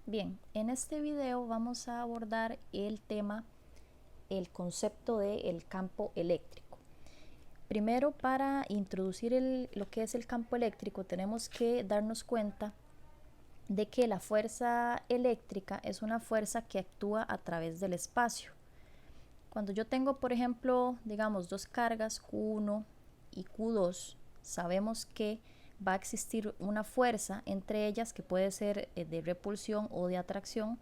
Bien, en este video vamos a abordar el concepto del campo eléctrico. Primero, para introducir lo que es el campo eléctrico, tenemos que darnos cuenta de que la fuerza eléctrica es una fuerza que actúa a través del espacio. Cuando yo tengo, por ejemplo, digamos, dos cargas Q1 y Q2, sabemos que va a existir una fuerza entre ellas que puede ser de repulsión o de atracción,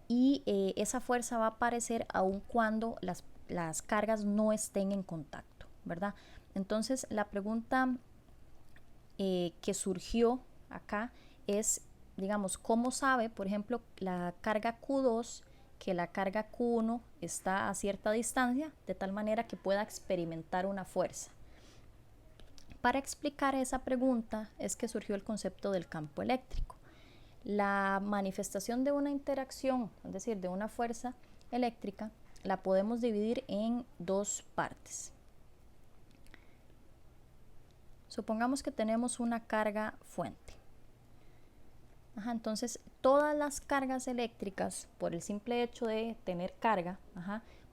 y esa fuerza va a aparecer aun cuando las cargas no estén en contacto, ¿verdad? Entonces la pregunta que surgió acá es, digamos, ¿cómo sabe, por ejemplo, la carga Q2 que la carga Q1 está a cierta distancia, de tal manera que pueda experimentar una fuerza? Para explicar esa pregunta es que surgió el concepto del campo eléctrico. La manifestación de una interacción, es decir, de una fuerza eléctrica, la podemos dividir en dos partes. Supongamos que tenemos una carga fuente. Entonces, todas las cargas eléctricas, por el simple hecho de tener carga,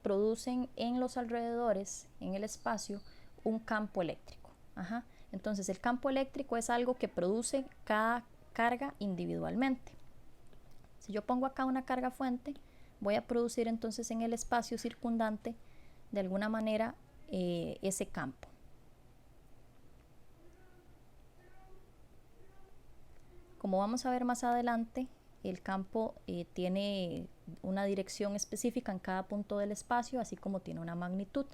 producen en los alrededores, en el espacio, un campo eléctrico. Entonces, el campo eléctrico es algo que produce cada carga individualmente. Si yo pongo acá una carga fuente, voy a producir entonces en el espacio circundante, de alguna manera, ese campo. Como vamos a ver más adelante, el campo tiene una dirección específica en cada punto del espacio, así como tiene una magnitud.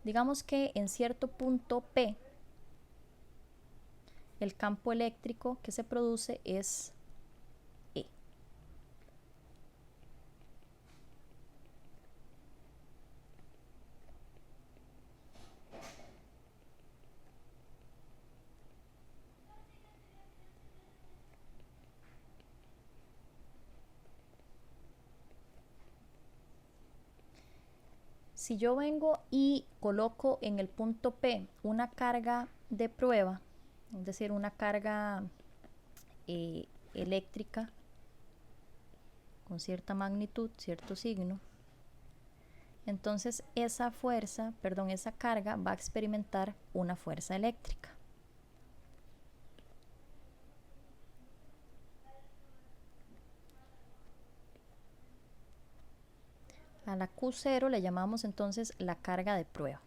Digamos que en cierto punto P, el campo eléctrico que se produce es E. Si yo vengo y coloco en el punto P una carga de prueba, es decir, una carga eléctrica con cierta magnitud, cierto signo, entonces esa carga va a experimentar una fuerza eléctrica. A la Q0 le llamamos entonces la carga de prueba.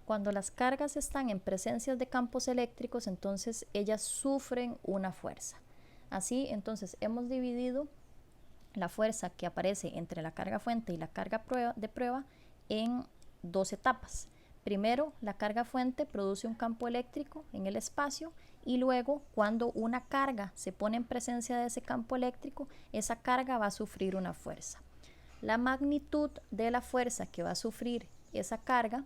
Cuando las cargas están en presencia de campos eléctricos, entonces ellas sufren una fuerza. Así, entonces hemos dividido la fuerza que aparece entre la carga fuente y la carga de prueba en dos etapas. Primero, la carga fuente produce un campo eléctrico en el espacio, y luego, cuando una carga se pone en presencia de ese campo eléctrico, esa carga va a sufrir una fuerza. La magnitud de la fuerza que va a sufrir esa carga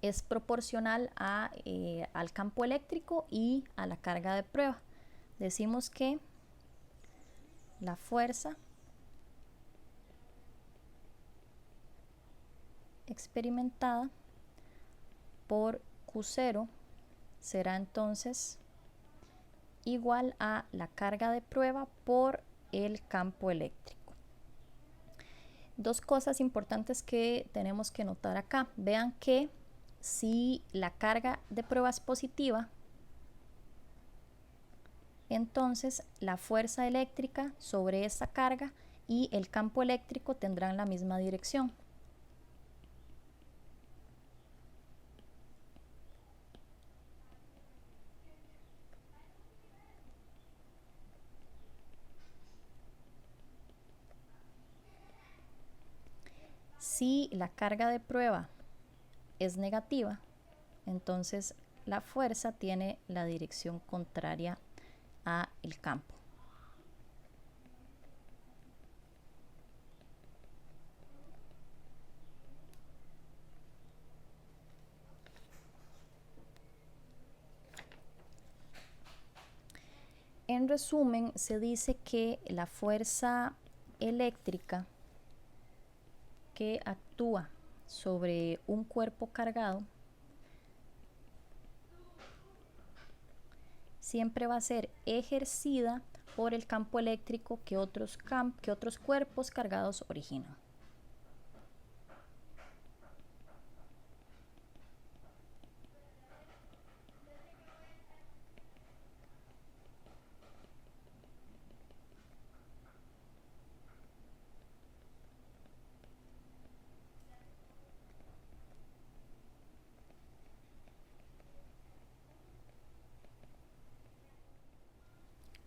es proporcional al campo eléctrico y a la carga de prueba. Decimos que la fuerza experimentada por Q0 será entonces igual a la carga de prueba por el campo eléctrico. Dos cosas importantes que tenemos que notar acá. Vean que si la carga de prueba es positiva, entonces la fuerza eléctrica sobre esta carga y el campo eléctrico tendrán la misma dirección. Si la carga de prueba es negativa, entonces la fuerza tiene la dirección contraria a el campo. En resumen, se dice que la fuerza eléctrica que actúa sobre un cuerpo cargado siempre va a ser ejercida por el campo eléctrico que otros cuerpos cargados originan.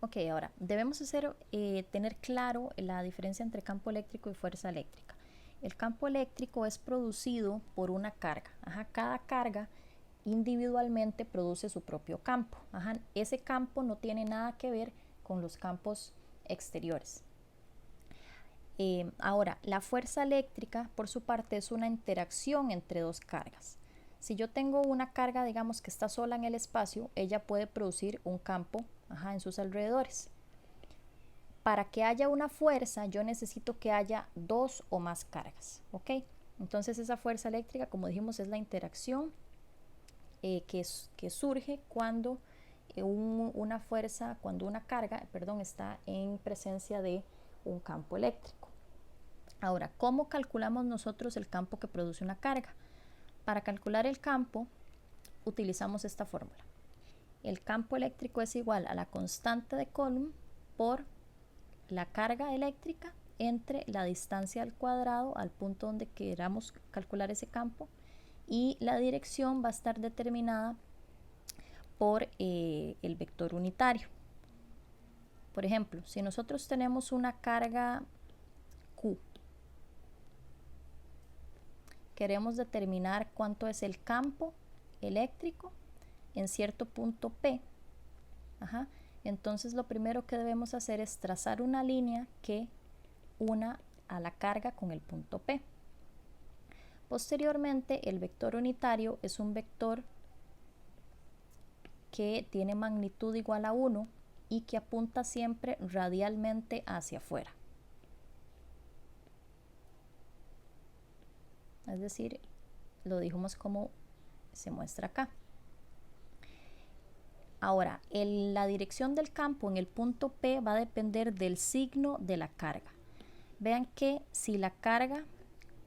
Ok, ahora debemos tener claro la diferencia entre campo eléctrico y fuerza eléctrica. El campo eléctrico es producido por una carga. Cada carga individualmente produce su propio campo. Ese campo no tiene nada que ver con los campos exteriores. Ahora, la fuerza eléctrica, por su parte, es una interacción entre dos cargas. Si yo tengo una carga, digamos, que está sola en el espacio, ella puede producir un campo en sus alrededores. Para que haya una fuerza, yo necesito que haya dos o más cargas, ¿ok? Entonces esa fuerza eléctrica, como dijimos, es la interacción que surge cuando una carga, está en presencia de un campo eléctrico. Ahora, ¿cómo calculamos nosotros el campo que produce una carga? Para calcular el campo, utilizamos esta fórmula. El campo eléctrico es igual a la constante de Coulomb por la carga eléctrica entre la distancia al cuadrado al punto donde queramos calcular ese campo, y la dirección va a estar determinada por el vector unitario. Por ejemplo, si nosotros tenemos una carga Q, queremos determinar cuánto es el campo eléctrico en cierto punto P. Entonces lo primero que debemos hacer es trazar una línea que una a la carga con el punto P. Posteriormente, el vector unitario es un vector que tiene magnitud igual a 1 y que apunta siempre radialmente hacia afuera. Es decir, lo dijimos como se muestra acá. Ahora, la dirección del campo en el punto P va a depender del signo de la carga. Vean que si la carga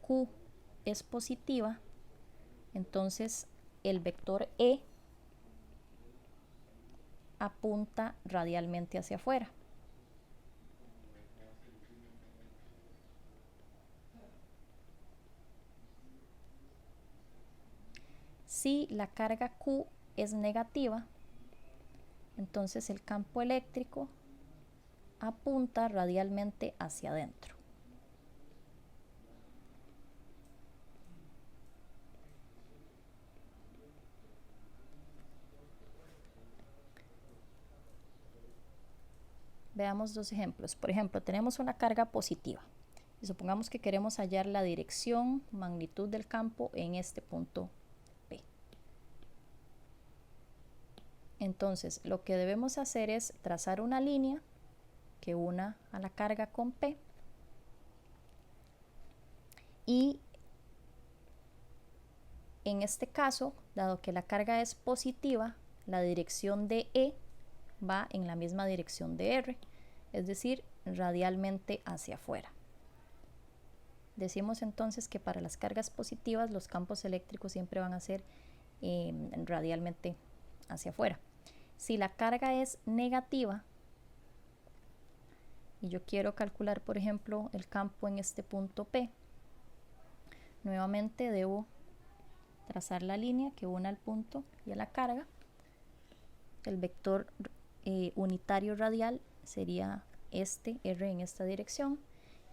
Q es positiva, entonces el vector E apunta radialmente hacia afuera. Si la carga Q es negativa, entonces el campo eléctrico apunta radialmente hacia adentro. Veamos dos ejemplos. Por ejemplo, tenemos una carga positiva y supongamos que queremos hallar la dirección, magnitud del campo en este punto P. Entonces, lo que debemos hacer es trazar una línea que una a la carga con P, y en este caso, dado que la carga es positiva, la dirección de E va en la misma dirección de R, es decir, radialmente hacia afuera. Decimos entonces que para las cargas positivas los campos eléctricos siempre van a ser radialmente hacia afuera. Si la carga es negativa y yo quiero calcular, por ejemplo, el campo en este punto P, nuevamente debo trazar la línea que une al punto y a la carga. El vector unitario radial sería este R en esta dirección,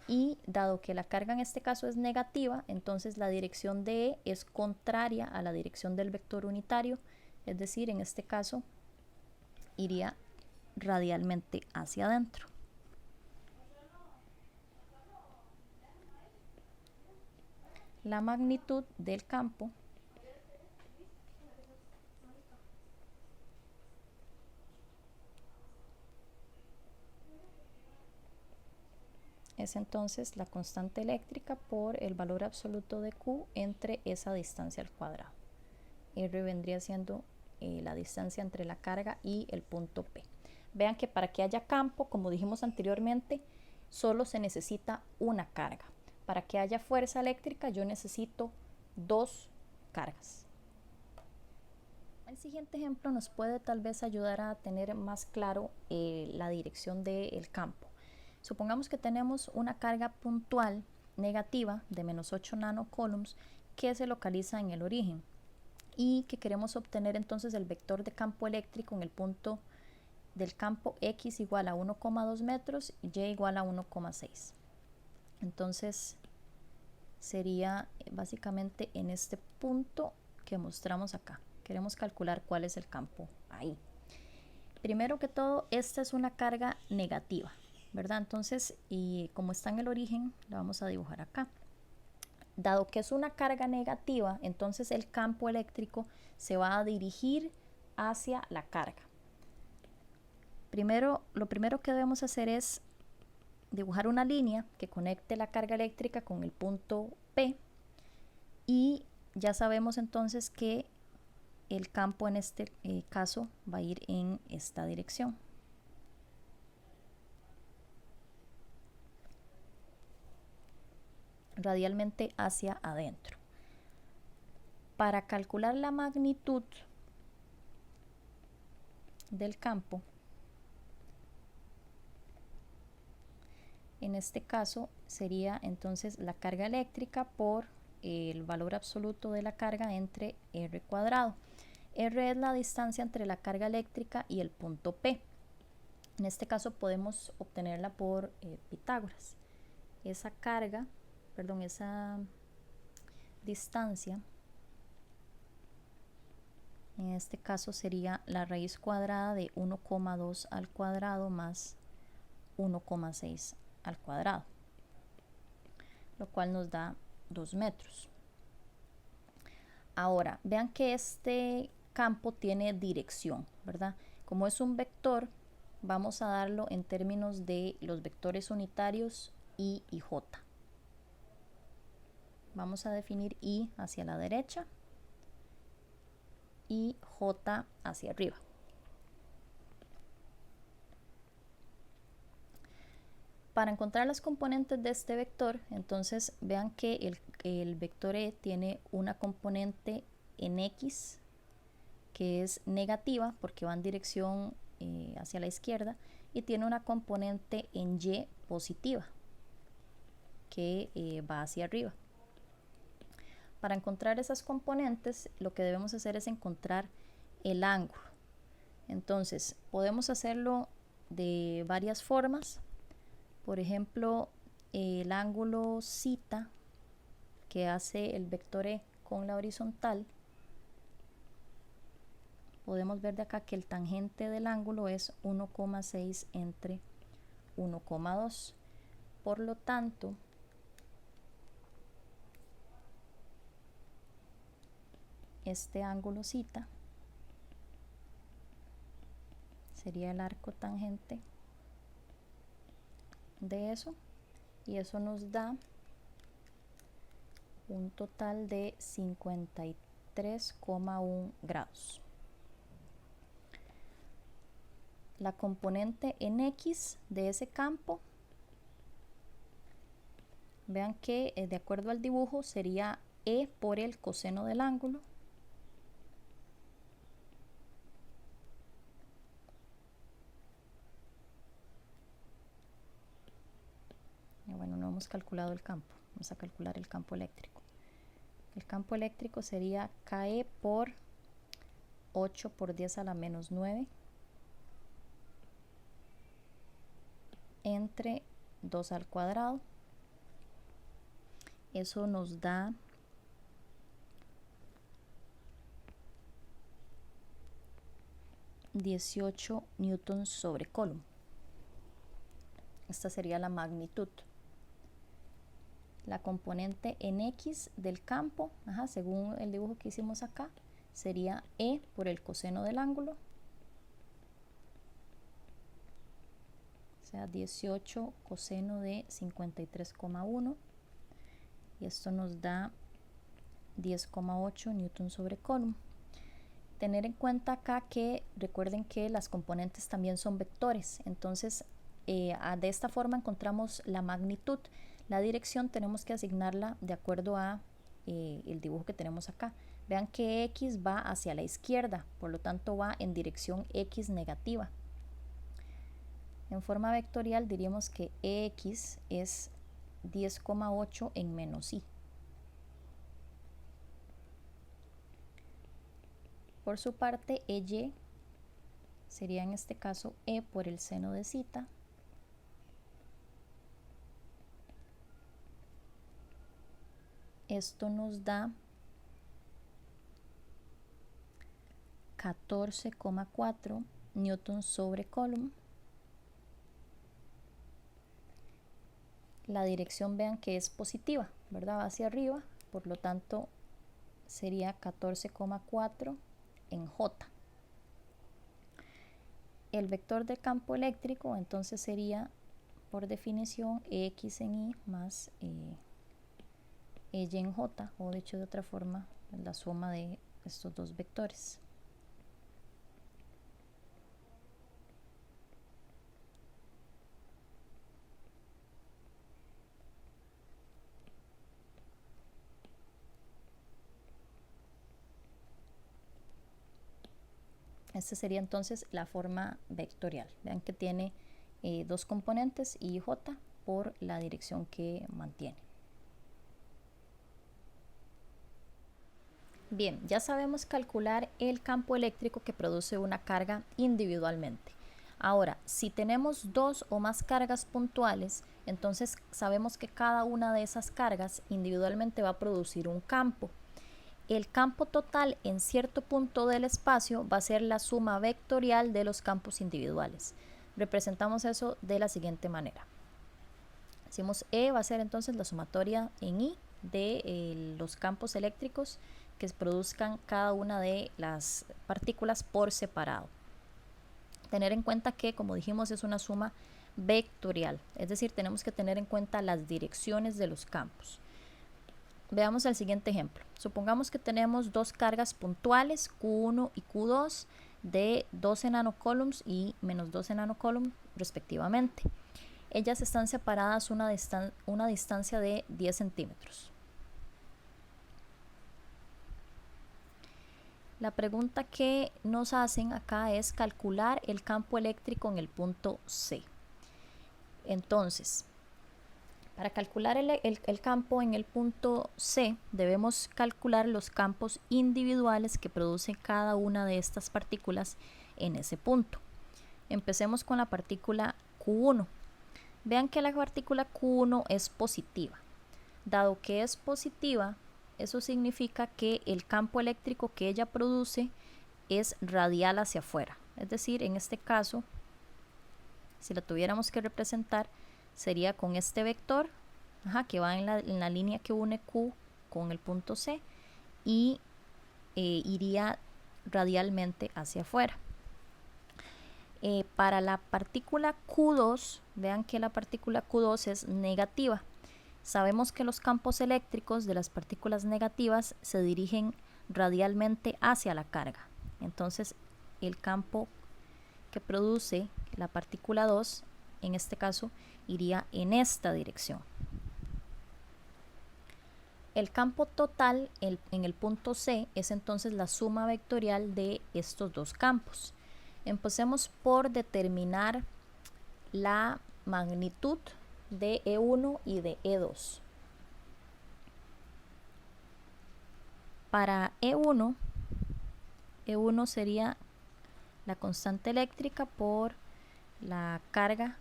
y dado que la carga en este caso es negativa, entonces la dirección de E es contraria a la dirección del vector unitario, es decir, en este caso iría radialmente hacia adentro. La magnitud del campo es entonces la constante eléctrica por el valor absoluto de Q entre esa distancia al cuadrado. R vendría siendo la distancia entre la carga y el punto P. Vean que para que haya campo, como dijimos anteriormente, solo se necesita una carga. Para que haya fuerza eléctrica yo necesito dos cargas. El siguiente ejemplo nos puede tal vez ayudar a tener más claro la dirección del campo. Supongamos que tenemos una carga puntual negativa de menos 8 nanocoulombs que se localiza en el origen y que queremos obtener entonces el vector de campo eléctrico en el punto del campo X igual a 1,2 metros y Y igual a 1,6. Entonces sería básicamente en este punto que mostramos acá. Queremos calcular cuál es el campo ahí. Primero que todo, esta es una carga negativa, ¿verdad? Entonces, y como está en el origen, la vamos a dibujar acá. Dado que es una carga negativa, entonces el campo eléctrico se va a dirigir hacia la carga. Lo primero que debemos hacer es dibujar una línea que conecte la carga eléctrica con el punto P y ya sabemos entonces que el campo en este caso va a ir en esta dirección. Radialmente hacia adentro. Para calcular la magnitud del campo, en este caso sería entonces la carga eléctrica por el valor absoluto de la carga entre R cuadrado. R es la distancia entre la carga eléctrica y el punto P. En este caso podemos obtenerla por Pitágoras. Esa distancia, en este caso sería la raíz cuadrada de 1,2 al cuadrado más 1,6 al cuadrado, lo cual nos da 2 metros. Ahora, vean que este campo tiene dirección, ¿verdad? Como es un vector, vamos a darlo en términos de los vectores unitarios I y J. Vamos a definir I hacia la derecha y J hacia arriba. Para encontrar las componentes de este vector, entonces vean que el vector E tiene una componente en X que es negativa porque va en dirección hacia la izquierda y tiene una componente en Y positiva que va hacia arriba. Para encontrar esas componentes lo que debemos hacer es encontrar el ángulo. Entonces podemos hacerlo de varias formas. Por ejemplo, el ángulo θ que hace el vector E con la horizontal, podemos ver de acá que el tangente del ángulo es 1,6 entre 1,2. Por lo tanto, este ángulo θ sería el arco tangente de eso, y eso nos da un total de 53,1 grados. La componente en X de ese campo, vean que de acuerdo al dibujo sería E por el coseno del ángulo bueno, no hemos calculado el campo, vamos a calcular el campo eléctrico. El campo eléctrico sería KE por 8 por 10 a la menos 9 entre 2 al cuadrado. Eso nos da 18 newtons sobre coulomb. Esta sería la magnitud. La componente en X del campo, según el dibujo que hicimos acá, sería E por el coseno del ángulo, o sea 18 coseno de 53,1, y esto nos da 10,8 newton sobre coulomb. Tener en cuenta acá que recuerden que las componentes también son vectores, entonces de esta forma encontramos la magnitud. La dirección tenemos que asignarla de acuerdo a el dibujo que tenemos acá. Vean que X va hacia la izquierda, por lo tanto va en dirección X negativa. En forma vectorial diríamos que EX es 10,8 en menos Y. Por su parte, EY sería en este caso E por el seno de zeta esto nos da 14,4 newtons sobre coulomb. La dirección vean que es positiva, ¿verdad? Va hacia arriba, por lo tanto sería 14,4 en J. El vector del campo eléctrico entonces sería por definición X en Y más Y en J, o dicho de otra forma, la suma de estos dos vectores. Esta sería entonces la forma vectorial. Vean que tiene dos componentes, Y y J, por la dirección que mantiene. Bien, ya sabemos calcular el campo eléctrico que produce una carga individualmente. Ahora, si tenemos dos o más cargas puntuales, entonces sabemos que cada una de esas cargas individualmente va a producir un campo. El campo total en cierto punto del espacio va a ser la suma vectorial de los campos individuales. Representamos eso de la siguiente manera. Decimos E va a ser entonces la sumatoria en Y de los campos eléctricos que produzcan cada una de las partículas por separado. Tener en cuenta que, como dijimos, es una suma vectorial, es decir, tenemos que tener en cuenta las direcciones de los campos. Veamos el siguiente ejemplo. Supongamos que tenemos dos cargas puntuales, Q1 y Q2, de 12 nanocoulombs y menos 12 nanocoulombs respectivamente. Ellas están separadas una distancia de 10 centímetros. La pregunta que nos hacen acá es calcular el campo eléctrico en el punto C. Entonces, para calcular el campo en el punto C, debemos calcular los campos individuales que produce cada una de estas partículas en ese punto. Empecemos con la partícula Q1. Vean que la partícula Q1 es positiva. Dado que es positiva, eso significa que el campo eléctrico que ella produce es radial hacia afuera. Es decir, en este caso, si la tuviéramos que representar, sería con este vector que va en la línea que une Q con el punto C y iría radialmente hacia afuera. Para la partícula Q2, vean que la partícula Q2 es negativa. Sabemos que los campos eléctricos de las partículas negativas se dirigen radialmente hacia la carga. Entonces, el campo que produce la partícula 2, en este caso, iría en esta dirección. El campo total en el punto C es entonces la suma vectorial de estos dos campos. Empecemos por determinar la magnitud de E1 y de E2. Para E1 sería la constante eléctrica por la carga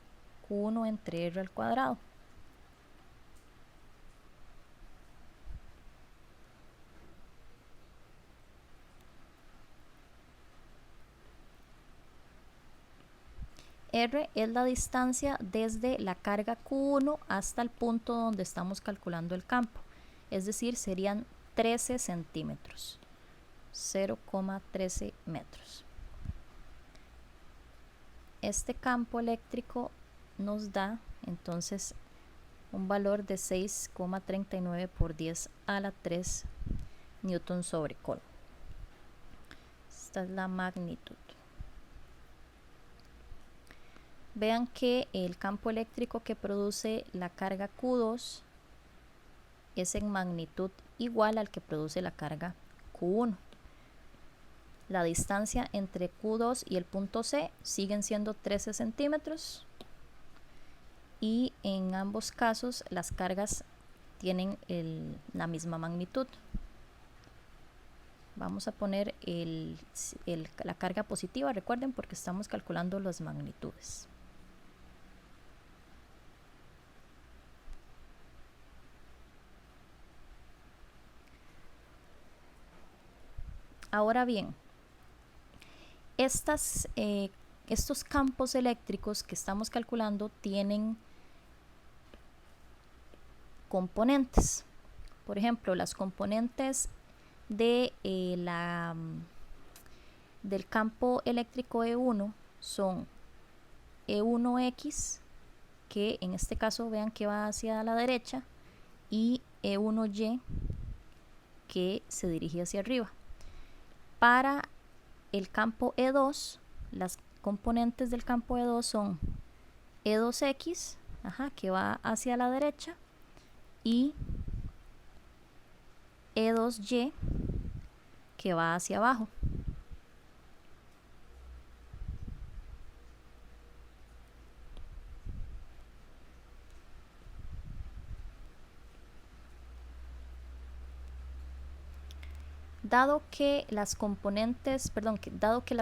Q1 entre R al cuadrado. R es la distancia desde la carga Q1 hasta el punto donde estamos calculando el campo, es decir, serían 13 centímetros, 0,13 metros. Este campo eléctrico nos da entonces un valor de 6,39 por 10 a la 3 newton sobre coulomb. Esta es la magnitud. Vean que el campo eléctrico que produce la carga Q2 es en magnitud igual al que produce la carga Q1. La distancia entre Q2 y el punto C siguen siendo 13 centímetros y en ambos casos las cargas tienen la misma magnitud. Vamos a poner la carga positiva, recuerden, porque estamos calculando las magnitudes. Ahora bien, estos campos eléctricos que estamos calculando tienen componentes. Por ejemplo, las componentes del campo eléctrico E1 son E1X, que en este caso vean que va hacia la derecha, y E1Y, que se dirige hacia arriba. Para el campo E2, las componentes del campo E2 son E2X, que va hacia la derecha, y E2Y, que va hacia abajo. Dado que las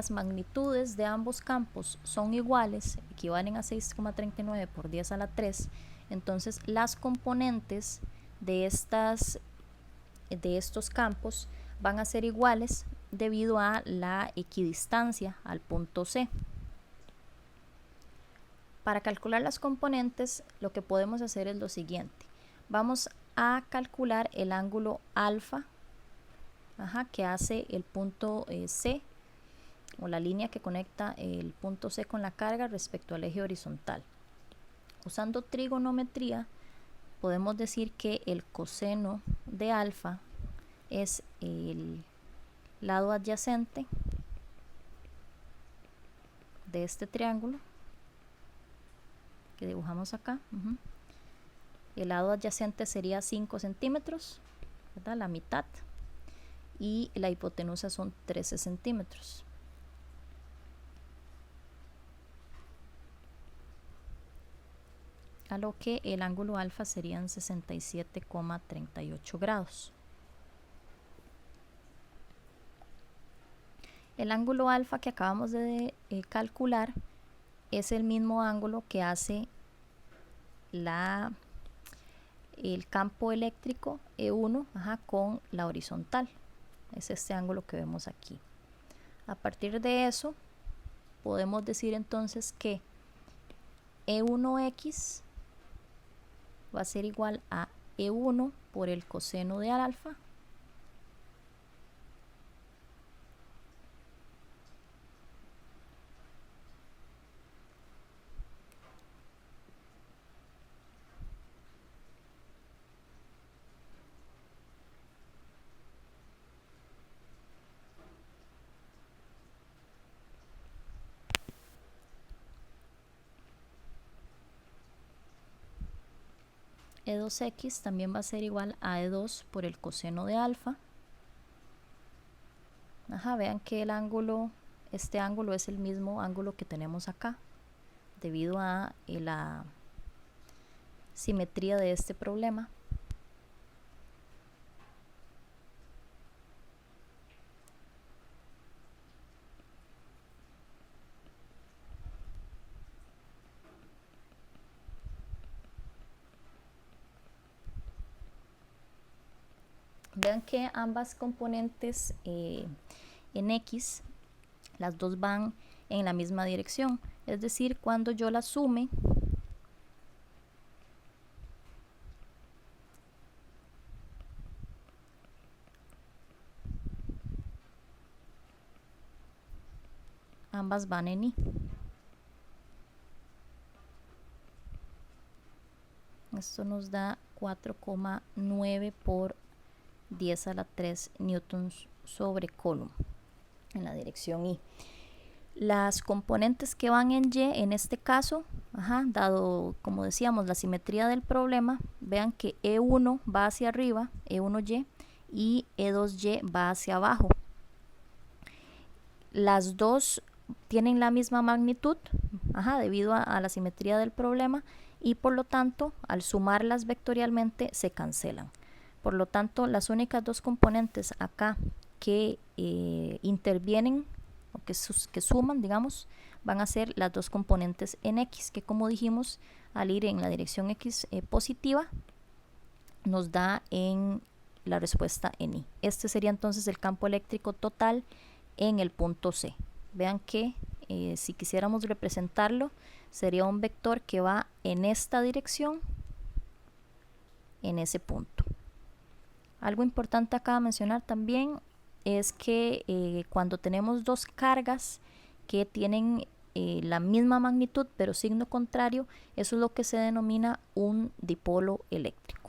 magnitudes de ambos campos son iguales, equivalen a 6,39 por 10 a la 3, entonces las componentes de estos campos van a ser iguales debido a la equidistancia al punto C. Para calcular las componentes, lo que podemos hacer es lo siguiente. Vamos a calcular el ángulo alfa que hace el punto C, o la línea que conecta el punto C con la carga respecto al eje horizontal. Usando trigonometría, podemos decir que el coseno de alfa es el lado adyacente de este triángulo que dibujamos acá. El lado adyacente sería 5 centímetros, ¿verdad? La mitad. Y la hipotenusa son 13 centímetros. A lo que el ángulo alfa serían 67,38 grados. El ángulo alfa que acabamos de calcular es el mismo ángulo que hace el campo eléctrico E1 con la horizontal. Es este ángulo que vemos aquí. A partir de eso, podemos decir entonces que E1X va a ser igual a E1 por el coseno de alfa E2X también va a ser igual a E2 por el coseno de alfa. Vean que este ángulo es el mismo ángulo que tenemos acá, debido a la simetría de este problema. Vean que ambas componentes en X, las dos van en la misma dirección, es decir, cuando yo las sume, ambas van en Y. Esto nos da 4,9 por 10 a la 3 newtons sobre coulomb. en la dirección Y. Las componentes que van en Y, en este caso, dado, como decíamos, la simetría del problema, vean que E1 va hacia arriba, E1Y, y E2Y va hacia abajo. Las dos tienen la misma magnitud, debido a la simetría del problema, y por lo tanto, al sumarlas vectorialmente, se cancelan. Por lo tanto, las únicas dos componentes acá que intervienen, o que suman, digamos, van a ser las dos componentes en X, que como dijimos, al ir en la dirección X positiva, nos da en la respuesta en Y. Este sería entonces el campo eléctrico total en el punto C. Vean que si quisiéramos representarlo, sería un vector que va en esta dirección, en ese punto. Algo importante acá a mencionar también es que cuando tenemos dos cargas que tienen la misma magnitud pero signo contrario, eso es lo que se denomina un dipolo eléctrico.